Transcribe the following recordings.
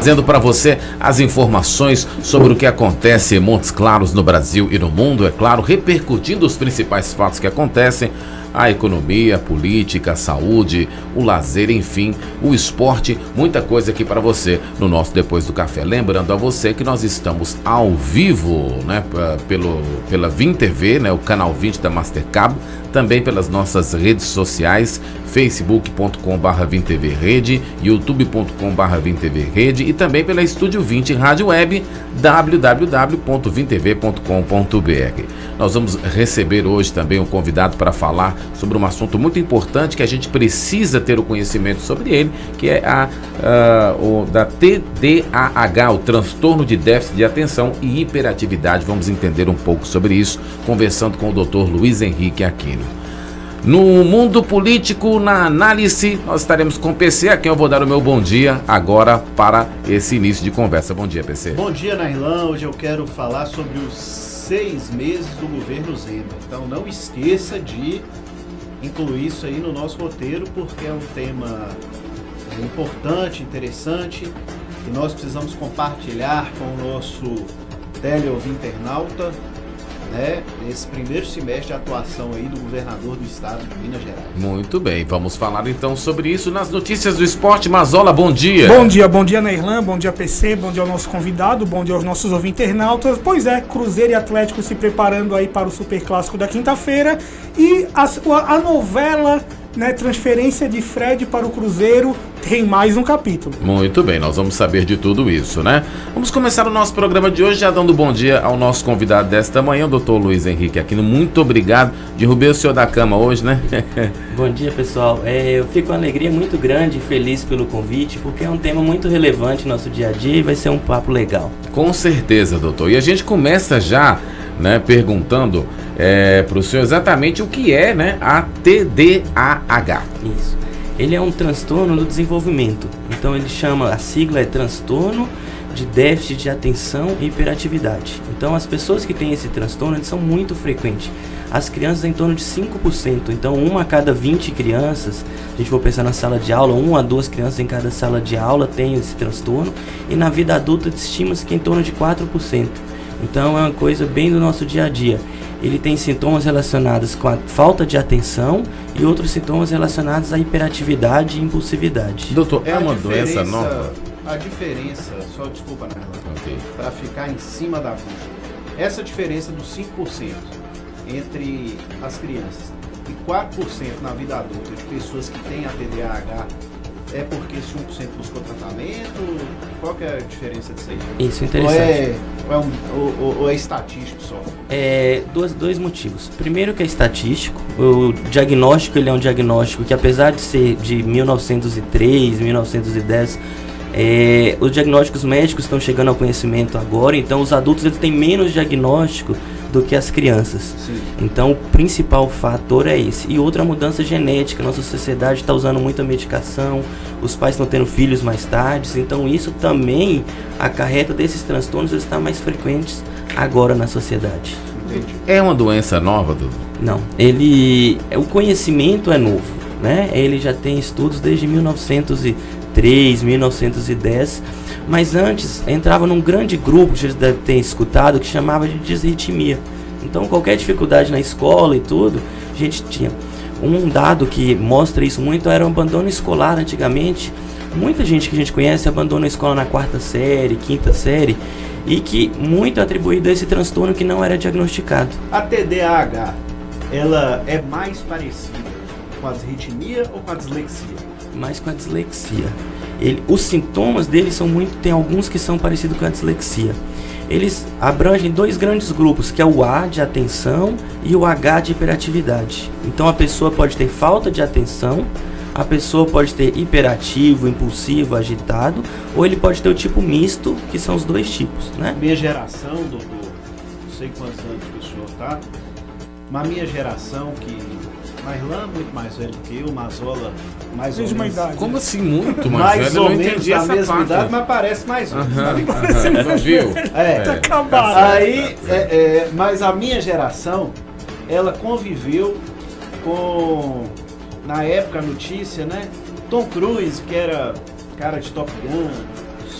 trazendo para você as informações sobre o que acontece em Montes Claros, no Brasil e no mundo, é claro, repercutindo os principais fatos que acontecem, a economia, a política, a saúde, o lazer, enfim, o esporte, muita coisa aqui para você no nosso Depois do Café. Lembrando a você que nós estamos ao vivo, né, pela Vim TV, né, o canal 20 da Mastercabo, também pelas nossas redes sociais, facebook.com/VimTVRede, youtube.com/VimTVRede e também pela Estúdio 20 Rádio Web, www.vimtv.com.br. Nós vamos receber hoje também um convidado para falar sobre um assunto muito importante que a gente precisa ter o conhecimento sobre ele, que é o da TDAH, o transtorno de déficit de atenção e hiperatividade. Vamos entender um pouco sobre isso, conversando com o Dr. Luiz Henrique Aquino. No mundo político, na análise, nós estaremos com o PC, a quem eu vou dar o meu bom dia agora para esse início de conversa. Bom dia, PC. Bom dia, Nairlan. Hoje eu quero falar sobre os 6 meses do governo Zema. Então não esqueça de incluir isso aí no nosso roteiro, porque é um tema importante, interessante, e nós precisamos compartilhar com o nosso teleouvinte-internauta, né, esse primeiro semestre de atuação aí do governador do estado de Minas Gerais. Muito bem, vamos falar então sobre isso nas notícias do esporte. Mazola, bom dia. Bom dia, Nairlan, bom dia, PC, bom dia ao nosso convidado, bom dia aos nossos ouvintes-internautas. Pois é, Cruzeiro e Atlético se preparando aí para o Superclássico da quinta-feira e a novela, né, transferência de Fred para o Cruzeiro tem mais um capítulo. Muito bem, nós vamos saber de tudo isso, né? Vamos começar o nosso programa de hoje já dando bom dia ao nosso convidado desta manhã, o doutor Luiz Henrique Aquino. Muito obrigado. Derrubei o senhor da cama hoje, né? Bom dia, pessoal. Eu fico com uma alegria muito grande e feliz pelo convite, porque é um tema muito relevante no nosso dia a dia e vai ser um papo legal. Com certeza, doutor. E a gente começa já, né, perguntando para o senhor exatamente o que é, né, a TDAH. Isso. Ele é um transtorno do desenvolvimento. Então a sigla é transtorno de déficit de atenção e hiperatividade. Então as pessoas que têm esse transtorno, eles são muito frequentes. As crianças em torno de 5%. Então 1 a cada 20 crianças, a gente for pensar na sala de aula, 1 a 2 crianças em cada sala de aula tem esse transtorno. E na vida adulta estima-se que em torno de 4%. Então é uma coisa bem do nosso dia a dia. Ele tem sintomas relacionados com a falta de atenção e outros sintomas relacionados à hiperatividade e impulsividade. Doutor, é uma doença nova? A diferença, só desculpa, Nairlan, para ficar em cima da bucha, essa diferença dos 5% entre as crianças e 4% na vida adulta de pessoas que têm a TDAH, é porque esse 1% buscou tratamento? Qual que é a diferença disso aí? Isso, interessante. Ou é estatístico só? Dois motivos. Primeiro que é estatístico. O diagnóstico, ele é um diagnóstico que, apesar de ser de 1903, 1910, os diagnósticos médicos estão chegando ao conhecimento agora, então os adultos eles têm menos diagnóstico do que as crianças. Sim. Então o principal fator é esse. E outra mudança genética. Nossa sociedade está usando muita medicação, os pais estão tendo filhos mais tarde, então isso também acarreta desses transtornos estar mais frequentes agora na sociedade. Entendi. É uma doença nova, doutor? Não, o conhecimento é novo, né? Ele já tem estudos desde 1903, 1910, mas antes entrava num grande grupo que vocês devem ter escutado, que chamava de disritmia. Então qualquer dificuldade na escola e tudo, a gente tinha. Um dado que mostra isso muito era o abandono escolar antigamente. Muita gente que a gente conhece abandona a escola na 4ª série, 5ª série, e que muito é atribuído a esse transtorno que não era diagnosticado. A TDAH, ela é mais parecida com a disritmia ou com a dislexia? Mais com a dislexia. Os sintomas dele tem alguns que são parecidos com a dislexia. Eles abrangem 2 grandes grupos, que é o A de atenção e o H de hiperatividade. Então a pessoa pode ter falta de atenção, a pessoa pode ter hiperativo, impulsivo, agitado, ou ele pode ter o tipo misto, que são os 2 tipos, né? Minha geração, doutor, não sei quantos anos que o senhor tá, mas minha geração, que Nairlan muito mais velho do que eu, Mazola mais ou menos. Idade. Como assim muito mais velho? Mais ou menos da mesma idade, mas parece mais velho. Não viu? Tá acabado. Aí, mas a minha geração, ela conviveu com, na época, a notícia, né? Tom Cruise, que era cara de Top Gun,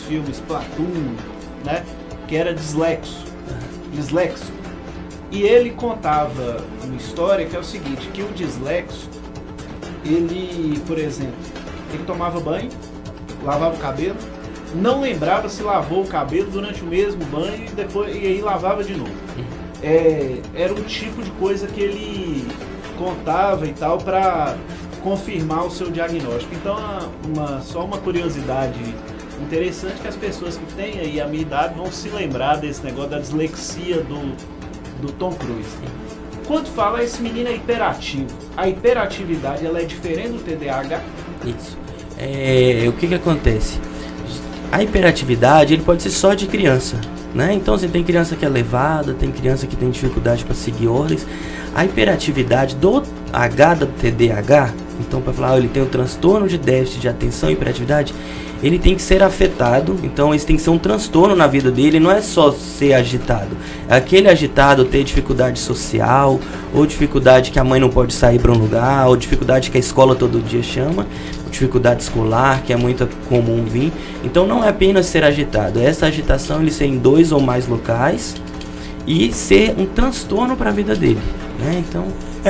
filmes Platoon, né? Que era dislexo. E ele contava uma história que é o seguinte, que o dislexo, ele, por exemplo, ele tomava banho, lavava o cabelo, não lembrava se lavou o cabelo durante o mesmo banho e aí lavava de novo. Era um tipo de coisa que ele contava e tal para confirmar o seu diagnóstico. Então, só uma curiosidade interessante, que as pessoas que têm aí a minha idade vão se lembrar desse negócio da dislexia do Tom Cruise. Quando fala, esse menino é hiperativo. A hiperatividade, ela é diferente do TDAH? Isso. O que acontece? A hiperatividade, ele pode ser só de criança, né? Então, assim, tem criança que é levada, tem criança que tem dificuldade para seguir ordens. A hiperatividade do H do TDAH, então, para falar, ele tem um transtorno de déficit de atenção e hiperatividade, ele tem que ser afetado. Então, esse tem que ser um transtorno na vida dele, não é só ser agitado. Aquele agitado ter dificuldade social, ou dificuldade que a mãe não pode sair para um lugar, ou dificuldade que a escola todo dia chama, dificuldade escolar, que é muito comum vir. Então, não é apenas ser agitado, essa agitação ele ser em 2 ou mais locais e ser um transtorno para a vida dele, né? Então...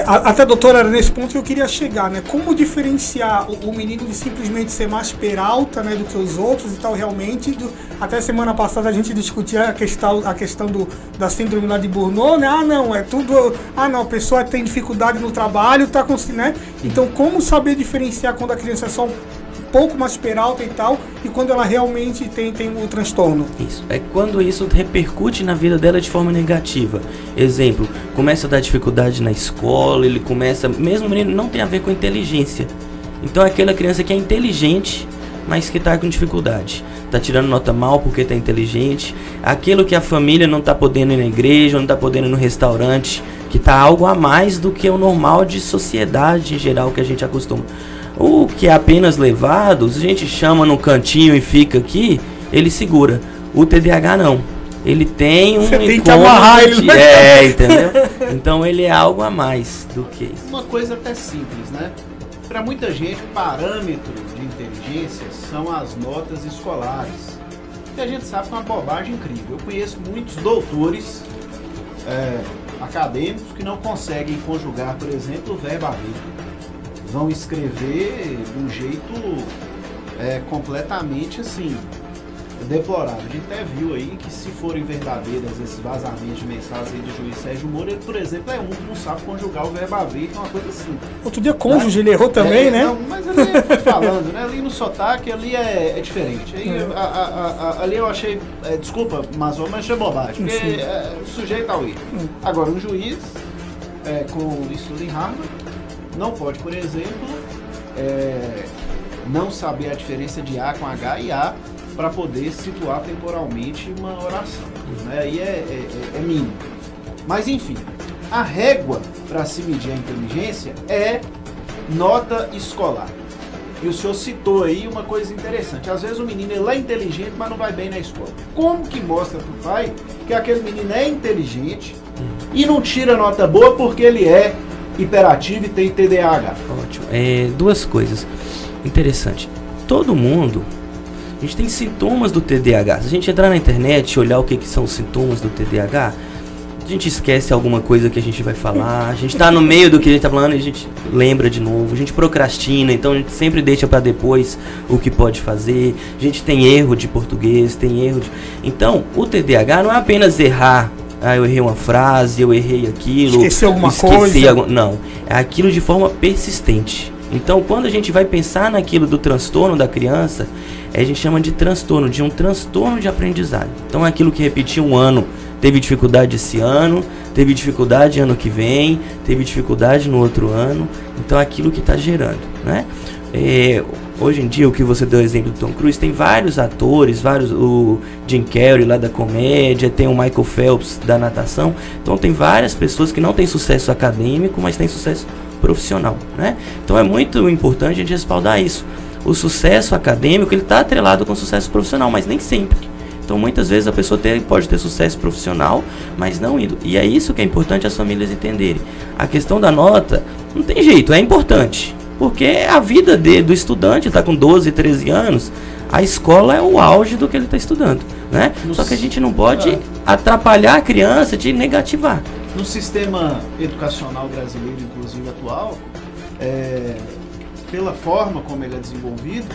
até, doutora, era nesse ponto que eu queria chegar, né? Como diferenciar o menino de simplesmente ser mais peralta, né, do que os outros e tal, realmente. Até semana passada a gente discutia a questão da síndrome lá de Burnout, né? A pessoa tem dificuldade no trabalho, tá com, né? Então, como saber diferenciar quando a criança é só um pouco mais peralta e tal, e quando ela realmente tem o transtorno? Isso, é quando isso repercute na vida dela de forma negativa. Exemplo, começa a dar dificuldade na escola, ele começa, mesmo o menino não tem a ver com inteligência. Então é aquela criança que é inteligente, mas que está com dificuldade. Está tirando nota mal porque está inteligente. Aquilo que a família não está podendo ir na igreja, não está podendo ir no restaurante, que está algo a mais do que o normal de sociedade em geral que a gente acostuma. O que é apenas levado, a gente chama no cantinho e fica aqui, ele segura. O TDAH não. Ele tem um incômodo, entendeu? Então ele é algo a mais do que isso. Uma coisa até simples, né? Para muita gente, o parâmetro de inteligência são as notas escolares. Que a gente sabe que é uma bobagem incrível. Eu conheço muitos doutores acadêmicos que não conseguem conjugar, por exemplo, o verbo haver. Vão escrever de um jeito completamente assim, deplorável. A gente até viu aí que, se forem verdadeiras esses vazamentos de mensagens aí do juiz Sérgio Moro, ele, por exemplo, é um que não sabe conjugar o verbo haver, que é uma coisa assim. Outro dia cônjuge, ele errou também, né? Não, mas ele foi falando, né? Ali no sotaque, ali é diferente. Aí, ali eu achei, desculpa, mas achei bobagem, porque o sujeito ao ir. Agora, um juiz com estudo em Harvard não pode, por exemplo, não saber a diferença de A com H e A para poder situar temporalmente uma oração. Né? Aí é mínimo. Mas, enfim, a régua para se medir a inteligência é nota escolar. E o senhor citou aí uma coisa interessante. Às vezes o menino ele é inteligente, mas não vai bem na escola. Como que mostra para o pai que aquele menino é inteligente e não tira nota boa porque ele é hiperativo e tem TDAH? Ótimo. Duas coisas interessantes. Todo mundo, a gente tem sintomas do TDAH. Se a gente entrar na internet e olhar o que são os sintomas do TDAH, a gente esquece alguma coisa que a gente vai falar, a gente está no meio do que a gente está falando e a gente lembra de novo, a gente procrastina, então a gente sempre deixa para depois o que pode fazer, a gente tem erro de português, tem erro de... Então, o TDAH não é apenas errar. Eu errei uma frase, eu errei aquilo. Esqueci alguma coisa. Não, é aquilo de forma persistente. Então, quando a gente vai pensar naquilo do transtorno da criança, a gente chama de transtorno, de um transtorno de aprendizagem. Então, é aquilo que repetiu um ano, teve dificuldade esse ano, teve dificuldade ano que vem, teve dificuldade no outro ano. Então, é aquilo que está gerando, né? Hoje em dia, o que você deu exemplo do Tom Cruise, tem vários atores, o Jim Carrey lá da comédia, tem o Michael Phelps da natação. Então tem várias pessoas que não têm sucesso acadêmico, mas têm sucesso profissional, né? Então é muito importante a gente respaldar isso. O sucesso acadêmico, ele está atrelado com o sucesso profissional, mas nem sempre. Então muitas vezes a pessoa pode ter sucesso profissional, mas não indo. E é isso que é importante as famílias entenderem. A questão da nota, não tem jeito, é importante. Porque a vida do estudante está com 12, 13 anos, a escola é o auge do que ele está estudando, né? Só que a gente não pode atrapalhar a criança de negativar. No sistema educacional brasileiro, inclusive atual, pela forma como ele é desenvolvido,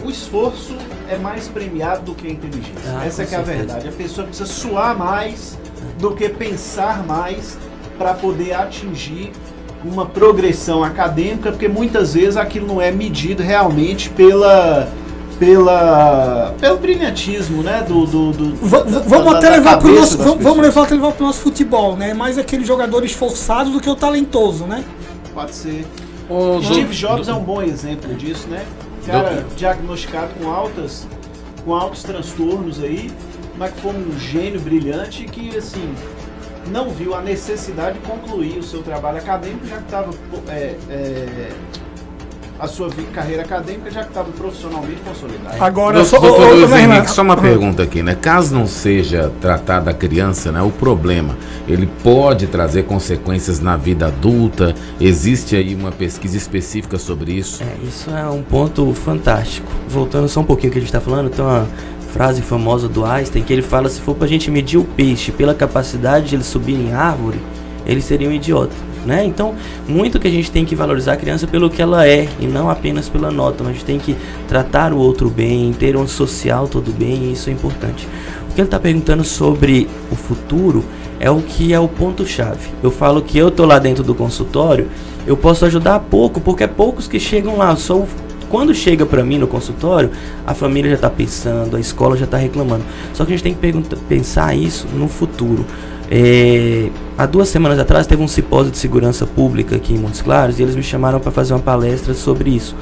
o esforço é mais premiado do que a inteligência. Essa que é a verdade. A pessoa precisa suar mais do que pensar mais para poder atingir uma progressão acadêmica, porque muitas vezes aquilo não é medido realmente pelo brilhantismo, né? Vamos até levar para o nosso futebol, né? Mais aquele jogador esforçado do que o talentoso, né? Pode ser. Steve Jobs é um bom exemplo disso, né? Cara diagnosticado com altos transtornos aí, mas que foi um gênio brilhante que, assim, não viu a necessidade de concluir o seu trabalho acadêmico, já que estava a sua carreira acadêmica já que estava profissionalmente consolidada. Agora, doutor Henrique, só uma pergunta aqui, né? Caso não seja tratada a criança, né, o problema, ele pode trazer consequências na vida adulta? Existe aí uma pesquisa específica sobre isso? Isso é um ponto fantástico. Voltando só um pouquinho ao que a gente está falando, tem uma frase famosa do Einstein que ele fala: se for pra gente medir o peixe pela capacidade de ele subir em árvore, ele seria um idiota, né? Então, muito que a gente tem que valorizar a criança pelo que ela é e não apenas pela nota, mas a gente tem que tratar o outro bem, ter um social todo bem, e isso é importante. O que ele está perguntando sobre o futuro é o que é o ponto-chave. Eu falo que eu tô lá dentro do consultório, eu posso ajudar pouco, porque é poucos que chegam lá. Quando chega para mim no consultório, a família já está pensando, a escola já está reclamando. Só que a gente tem que pensar isso no futuro. Há 2 semanas atrás teve um simpósio de segurança pública aqui em Montes Claros e eles me chamaram para fazer uma palestra sobre isso.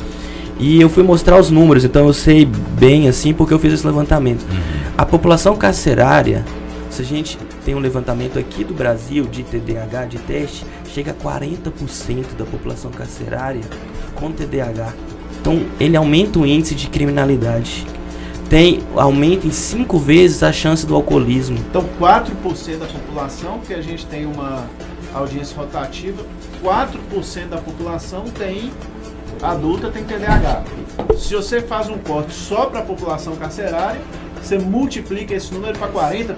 E eu fui mostrar os números, então eu sei bem assim porque eu fiz esse levantamento. A população carcerária, se a gente tem um levantamento aqui do Brasil de TDAH, de teste, chega a 40% da população carcerária com TDAH. Então ele aumenta o índice de criminalidade. Aumenta em 5 vezes a chance do alcoolismo. Então 4% da população, porque a gente tem uma audiência rotativa, 4% da população adulta tem TDAH. Se você faz um corte só para a população carcerária, você multiplica esse número para 40%.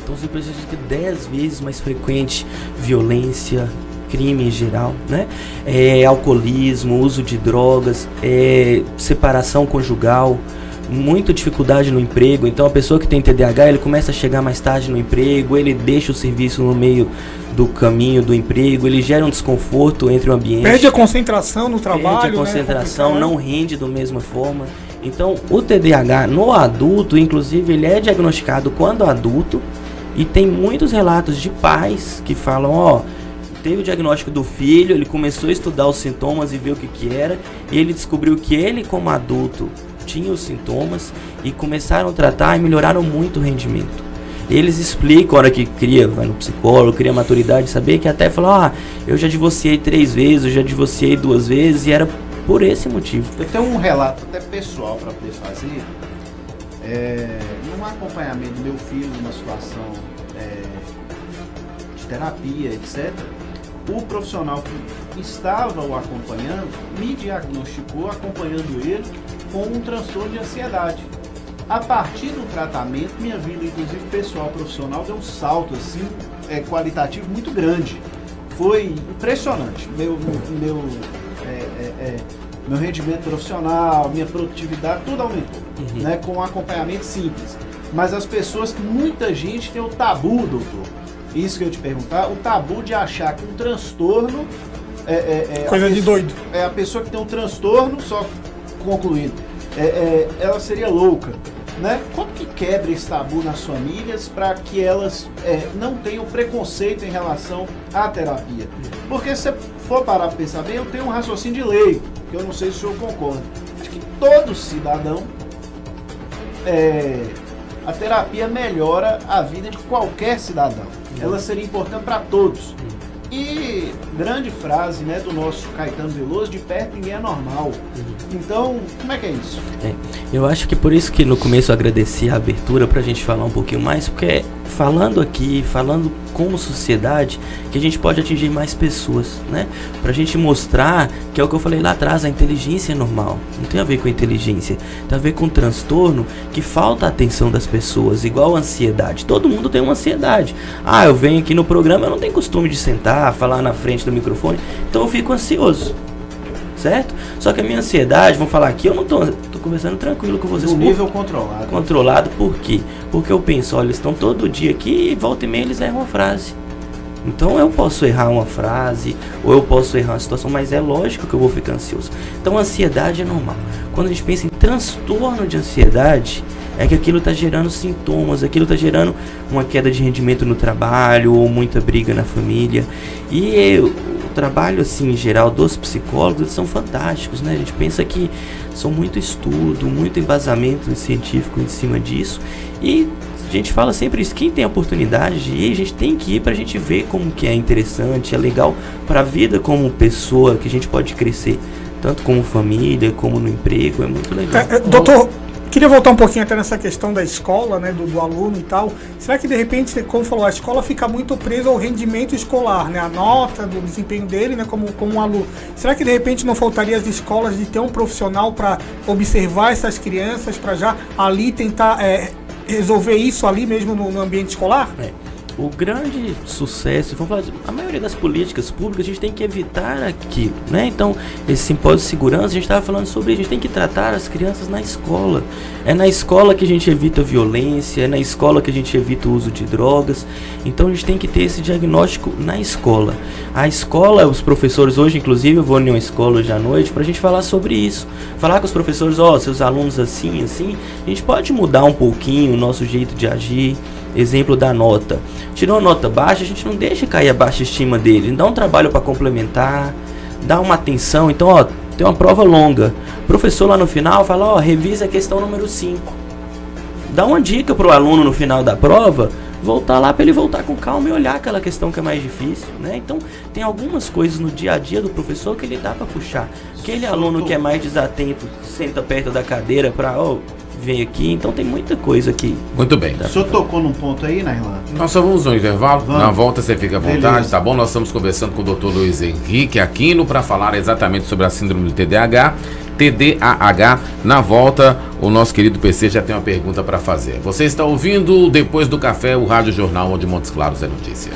Então você precisa ter 10 vezes mais frequente violência, crime em geral, né? Alcoolismo, uso de drogas, separação conjugal, muita dificuldade no emprego. Então a pessoa que tem TDAH, ele começa a chegar mais tarde no emprego, ele deixa o serviço no meio do caminho do emprego, ele gera um desconforto entre o ambiente. Perde a concentração no trabalho, perde a concentração, não rende da mesma forma. Então o TDAH no adulto, inclusive, ele é diagnosticado quando adulto, e tem muitos relatos de pais que falam, teve o diagnóstico do filho, ele começou a estudar os sintomas e ver o que era, e ele descobriu que ele, como adulto, tinha os sintomas e começaram a tratar e melhoraram muito o rendimento. Eles explicam, a hora que vai no psicólogo, cria maturidade, saber que até falou, eu já divorciei 3 vezes, eu já divorciei 2 vezes, e era por esse motivo. Eu tenho um relato até pessoal para poder fazer, num acompanhamento do meu filho, numa situação de terapia, etc., o profissional que estava o acompanhando me diagnosticou, acompanhando ele, com um transtorno de ansiedade. A partir do tratamento, minha vida, inclusive pessoal, profissional, deu um salto assim, qualitativo muito grande. Foi impressionante. Meu rendimento profissional, minha produtividade, tudo aumentou, né, com um acompanhamento simples. Mas as pessoas, muita gente tem o tabu, doutor, isso que eu ia te perguntar, o tabu de achar que um transtorno coisa de doido. A pessoa que tem um transtorno, só concluindo, ela seria louca, né? Como que quebra esse tabu nas famílias para que elas não tenham preconceito em relação à terapia? Porque se você for parar para pensar bem, eu tenho um raciocínio de leigo, que eu não sei se o senhor concorda, de que todo cidadão, a terapia melhora a vida de qualquer cidadão. Ela seria importante para todos. E grande frase, né, do nosso Caetano Veloso, de perto ninguém é normal. Então, como é que é isso? Eu acho que por isso que no começo eu agradeci a abertura pra gente falar um pouquinho mais, porque falando aqui, falando como sociedade, que a gente pode atingir mais pessoas, né? Pra gente mostrar que é o que eu falei lá atrás, a inteligência é normal, não tem a ver com a inteligência, tem a ver com um transtorno que falta a atenção das pessoas, igual a ansiedade. Todo mundo tem uma ansiedade. Ah, eu venho aqui no programa, eu não tenho costume de sentar, falar na frente do microfone, então eu fico ansioso, certo? Só que a minha ansiedade, vamos falar aqui, eu não tô conversando tranquilo com vocês. No nível controlado. Controlado por quê? Porque eu penso, olha, eles estão todo dia aqui e volta e meia eles erram uma frase. Então eu posso errar uma frase, ou eu posso errar uma situação, mas é lógico que eu vou ficar ansioso. Então a ansiedade é normal. Quando a gente pensa em transtorno de ansiedade, é que aquilo está gerando sintomas, aquilo está gerando uma queda de rendimento no trabalho, ou muita briga na família. E o trabalho, assim, em geral, dos psicólogos, eles são fantásticos, né? A gente pensa que são muito estudo, muito embasamento científico em cima disso. E a gente fala sempre isso, quem tem a oportunidade de ir, a gente tem que ir pra gente ver como que é interessante, é legal pra vida como pessoa, que a gente pode crescer, tanto como família, como no emprego, é muito legal. Doutor, queria voltar um pouquinho até nessa questão da escola, né, do aluno e tal. Será que de repente, como falou, a escola fica muito presa ao rendimento escolar, né, a nota do desempenho dele, né, como um aluno? Será que de repente não faltaria as escolas de ter um profissional para observar essas crianças, para já ali tentar resolver isso ali mesmo no ambiente escolar? O grande sucesso, vamos falar, a maioria das políticas públicas, a gente tem que evitar aquilo, né? Então, esse simpósio de segurança, a gente estava falando sobre isso, a gente tem que tratar as crianças na escola. É na escola que a gente evita violência, é na escola que a gente evita o uso de drogas. Então, a gente tem que ter esse diagnóstico na escola. A escola, os professores, hoje, inclusive, eu vou em uma escola hoje à noite para a gente falar sobre isso. Falar com os professores, seus alunos assim, a gente pode mudar um pouquinho o nosso jeito de agir. Exemplo da nota. Tirou a nota baixa, a gente não deixa cair a baixa estima dele. Dá um trabalho para complementar, dá uma atenção. Então, tem uma prova longa. O professor lá no final fala, revisa a questão número 5. Dá uma dica pro aluno no final da prova, voltar lá para ele voltar com calma e olhar aquela questão que é mais difícil, né? Então, tem algumas coisas no dia a dia do professor que ele dá para puxar. Aquele aluno que é mais desatento, senta perto da cadeira para, vem aqui, então tem muita coisa aqui. Muito bem. O senhor tocou num ponto aí, Nailã? Nós só vamos no intervalo, vamos. Na volta você fica à vontade, Beleza. tá bom? Nós estamos conversando com o Dr. Luiz Henrique Aquino para falar exatamente sobre a síndrome do TDAH. Na volta, o nosso querido PC já tem uma pergunta para fazer. Você está ouvindo, depois do café, o Rádio Jornal, onde Montes Claros é notícia.